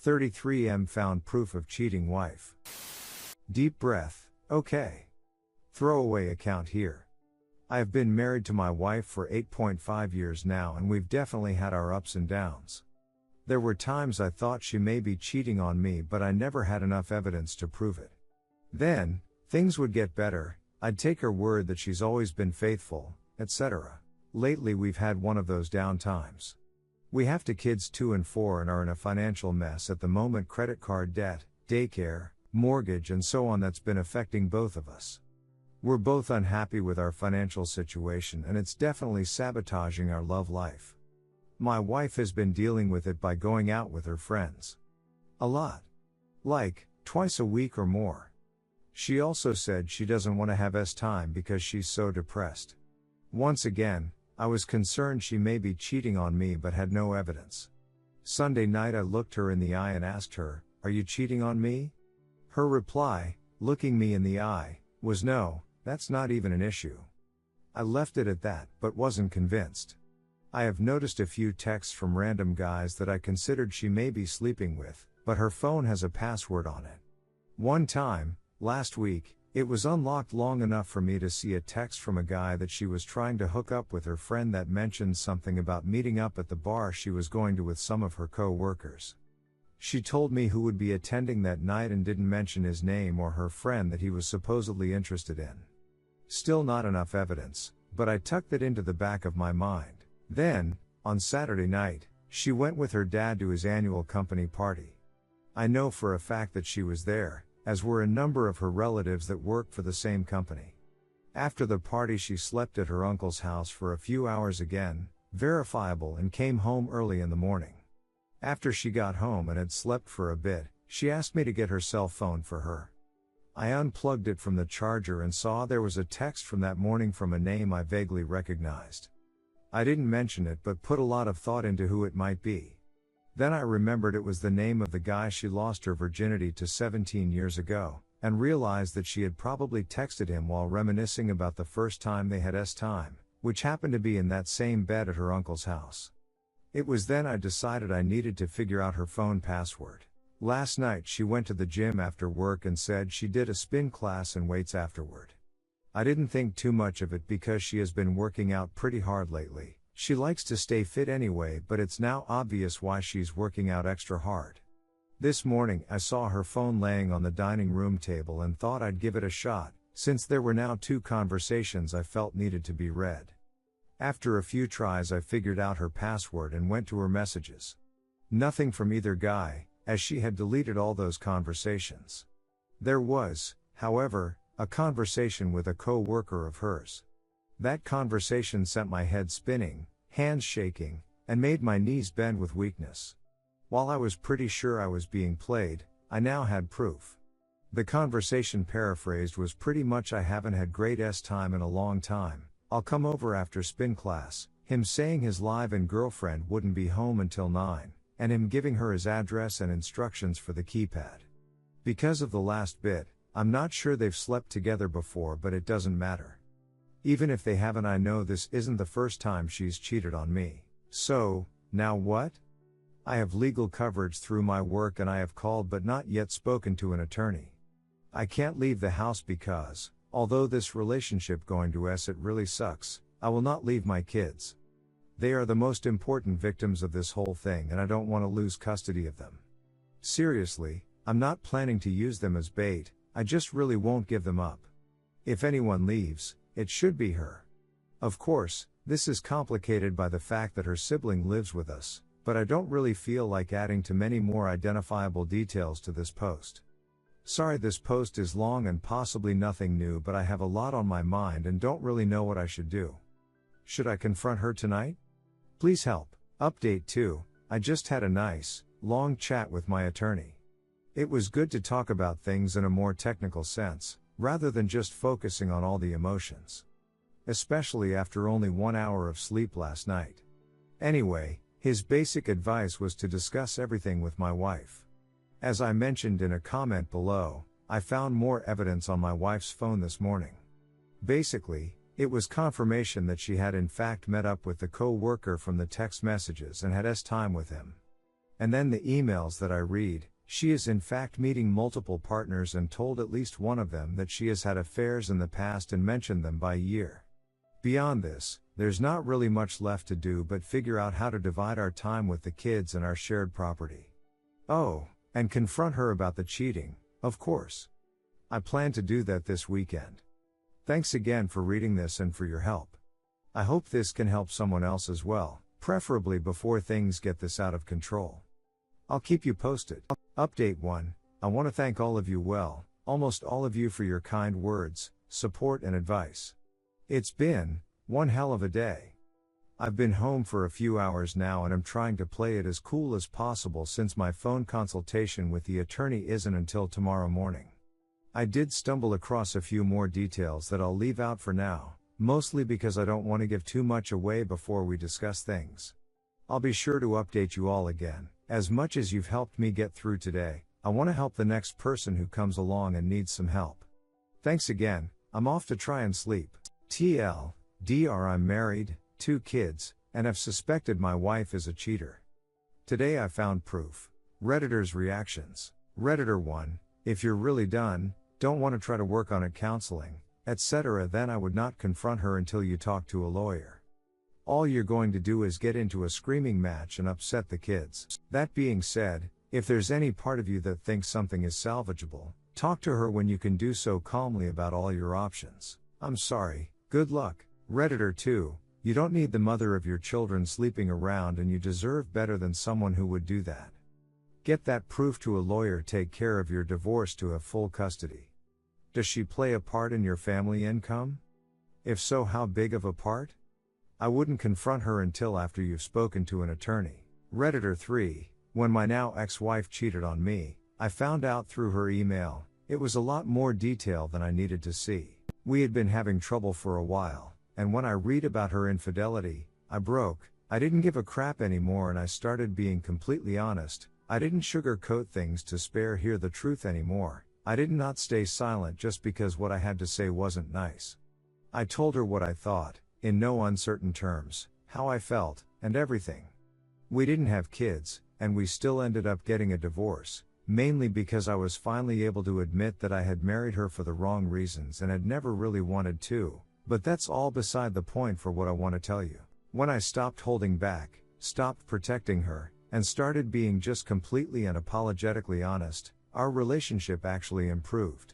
33M found proof of cheating wife. Deep breath, okay. Throwaway account here. I have been married to my wife for 8.5 years now, and we've definitely had our ups and downs. There were times I thought she may be cheating on me, but I never had enough evidence to prove it. Then, things would get better, I'd take her word that she's always been faithful, etc. Lately we've had one of those down times. We have two kids 2 and 4 and are in a financial mess at the moment: credit card debt, daycare, mortgage and so on that's been affecting both of us. We're both unhappy with our financial situation, and it's definitely sabotaging our love life. My wife has been dealing with it by going out with her friends. A lot. Like, twice a week or more. She also said she doesn't want to have time because she's so depressed. Once again, I was concerned she may be cheating on me but had no evidence. Sunday night I looked her in the eye and asked her, "Are you cheating on me?" Her reply, looking me in the eye, was, "No, that's not even an issue." I left it at that, but wasn't convinced. I have noticed a few texts from random guys that I considered she may be sleeping with, but her phone has a password on it. One time, last week, it was unlocked long enough for me to see a text from a guy that she was trying to hook up with her friend that mentioned something about meeting up at the bar she was going to with some of her co-workers. She told me who would be attending that night and didn't mention his name or her friend that he was supposedly interested in. Still not enough evidence, but I tucked it into the back of my mind. Then, on Saturday night, she went with her dad to his annual company party. I know for a fact that she was there, as were a number of her relatives that work for the same company. After the party she slept at her uncle's house for a few hours again, verifiable, and came home early in the morning. After she got home and had slept for a bit, she asked me to get her cell phone for her. I unplugged it from the charger and saw there was a text from that morning from a name I vaguely recognized. I didn't mention it but put a lot of thought into who it might be. Then I remembered it was the name of the guy she lost her virginity to 17 years ago, and realized that she had probably texted him while reminiscing about the first time they had time, which happened to be in that same bed at her uncle's house. It was then I decided I needed to figure out her phone password. Last night she went to the gym after work and said she did a spin class and weights afterward. I didn't think too much of it because she has been working out pretty hard lately. She likes to stay fit anyway, but it's now obvious why she's working out extra hard. This morning I saw her phone laying on the dining room table and thought I'd give it a shot, since there were now 2 conversations I felt needed to be read. After a few tries I figured out her password and went to her messages. Nothing from either guy, as she had deleted all those conversations. There was, however, a conversation with a co-worker of hers. That conversation sent my head spinning, hands shaking, and made my knees bend with weakness. While I was pretty sure I was being played, I now had proof. The conversation paraphrased was pretty much, "I haven't had great time in a long time, I'll come over after spin class," him saying his live-in girlfriend wouldn't be home until 9, and him giving her his address and instructions for the keypad. Because of the last bit, I'm not sure they've slept together before, but it doesn't matter. Even if they haven't, I know this isn't the first time she's cheated on me. So, now what? I have legal coverage through my work and I have called but not yet spoken to an attorney. I can't leave the house because, although this relationship going to it really sucks, I will not leave my kids. They are the most important victims of this whole thing and I don't want to lose custody of them. Seriously, I'm not planning to use them as bait, I just really won't give them up. If anyone leaves, it should be her. Of course, this is complicated by the fact that her sibling lives with us, but I don't really feel like adding too many more identifiable details to this post. Sorry this post is long and possibly nothing new, but I have a lot on my mind and don't really know what I should do. Should I confront her tonight? Please help. Update 2, I just had a nice, long chat with my attorney. It was good to talk about things in a more technical sense, rather than just focusing on all the emotions. Especially after only 1 hour of sleep last night. Anyway, his basic advice was to discuss everything with my wife. As I mentioned in a comment below, I found more evidence on my wife's phone this morning. Basically, it was confirmation that she had in fact met up with the co-worker from the text messages and had time with him. And then the emails that I read, she is in fact meeting multiple partners and told at least one of them that she has had affairs in the past and mentioned them by year. Beyond this, there's not really much left to do but figure out how to divide our time with the kids and our shared property. Oh, and confront her about the cheating, of course. I plan to do that this weekend. Thanks again for reading this and for your help. I hope this can help someone else as well, preferably before things get this out of control. I'll keep you posted. Update 1. I want to thank all of you, almost all of you, for your kind words, support and advice. It's been one hell of a day. I've been home for a few hours now and I'm trying to play it as cool as possible since my phone consultation with the attorney isn't until tomorrow morning. I did stumble across a few more details that I'll leave out for now, mostly because I don't want to give too much away before we discuss things. I'll be sure to update you all again. As much as you've helped me get through today, I want to help the next person who comes along and needs some help. Thanks again. I'm off to try and sleep. TLDR, I'm married, 2 kids, and have suspected my wife is a cheater. Today I found proof. Redditors' reactions. Redditor 1, if you're really done, don't want to try to work on it, counseling, etc., then I would not confront her until you talk to a lawyer. All you're going to do is get into a screaming match and upset the kids. That being said, if there's any part of you that thinks something is salvageable, talk to her when you can do so calmly about all your options. I'm sorry, good luck. Redditor 2, you don't need the mother of your children sleeping around and you deserve better than someone who would do that. Get that proof to a lawyer, take care of your divorce to have full custody. Does she play a part in your family income? If so, how big of a part? I wouldn't confront her until after you've spoken to an attorney. Redditor 3, when my now ex-wife cheated on me, I found out through her email. It was a lot more detail than I needed to see. We had been having trouble for a while, and when I read about her infidelity, I broke. I didn't give a crap anymore and I started being completely honest. I didn't sugarcoat things to hear the truth anymore. I did not stay silent just because what I had to say wasn't nice. I told her what I thought, in no uncertain terms, how I felt, and everything. We didn't have kids, and we still ended up getting a divorce, mainly because I was finally able to admit that I had married her for the wrong reasons and had never really wanted to, but that's all beside the point for what I want to tell you. When I stopped holding back, stopped protecting her, and started being just completely and unapologetically honest, our relationship actually improved.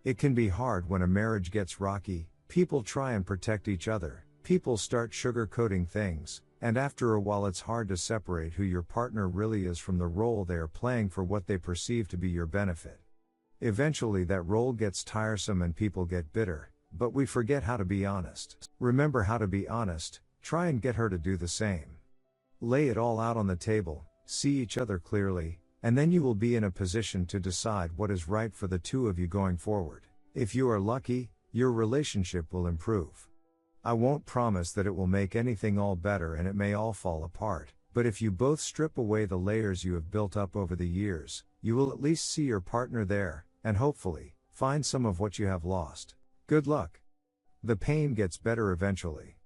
It can be hard when a marriage gets rocky. People try and protect each other, people start sugarcoating things, and after a while it's hard to separate who your partner really is from the role they are playing for what they perceive to be your benefit. Eventually that role gets tiresome and people get bitter, but we forget how to be honest. Remember how to be honest, try and get her to do the same. Lay it all out on the table, see each other clearly, and then you will be in a position to decide what is right for the two of you going forward. If you are lucky, your relationship will improve. I won't promise that it will make anything all better and it may all fall apart, but if you both strip away the layers you have built up over the years, you will at least see your partner there, and hopefully, find some of what you have lost. Good luck. The pain gets better eventually.